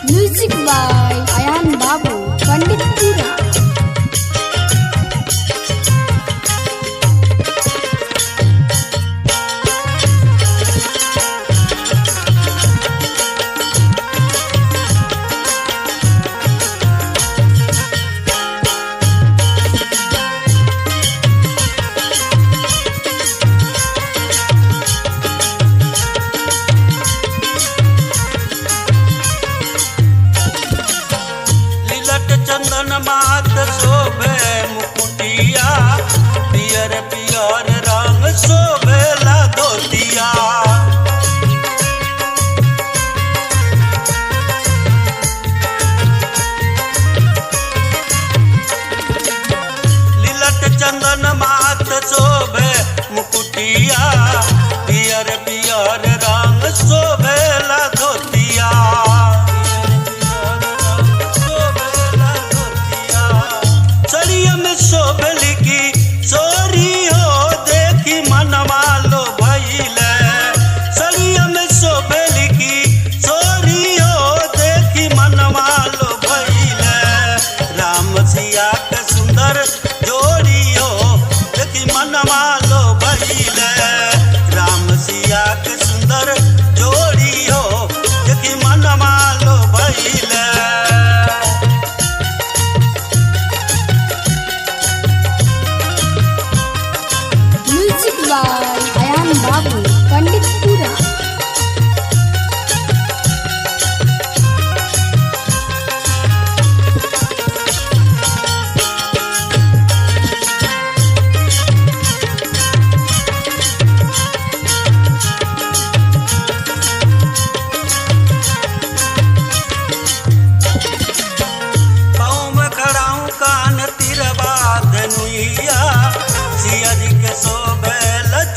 Music by Ayan Babu, Panditpura. चंदन मात शोभे मुकुटिया, पियर पियर रंग शोभेला धोतिया। लीलट चंदन मात शोभे मुकुटिया, पियर पियर रंग शोभेला धोतिया। शोभली की चोरी हो देखी मनवा लो भइले, सलिया में शोभली की चोरी हो देखी मनवा लो भइले। राम सिया के सुंदर जोड़ी हो देखी मनवा लो भइले। राम सिया के सुंदर जोड़ी हो देखी मनवा लो भइले। Ayan Babu, Panditpura. पाँव में खड़ा हूँ कान तिरवा धनुइया, सिया जी के शोभे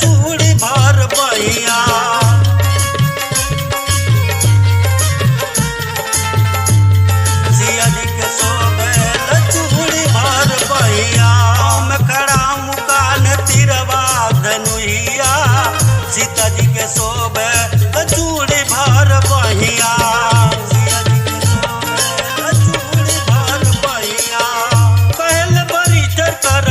चूड़ी भर बहिया। सिया जी के शोभे चूड़ी भर बहिया। में खड़ा हूँ कान तिरवा धनुइया, सीता जी के शोभे चूड़ी भर बहिया। सिया जी के शोभे चूड़ी भर बहिया। कहल बड़ी कर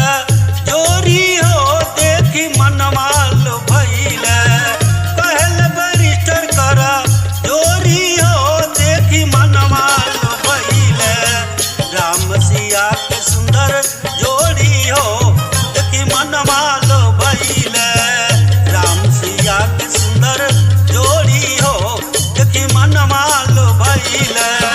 जोरी हो देखी मनवा लो भइले। कहल बरिष्ठर कर जोरी हो देखी मनवा लो भइले। राम सिया के सुंदर जोड़ी हो देखी मनवा लो भइले। राम सिया के सुंदर जोड़ी हो देखी मनवा लो भइले।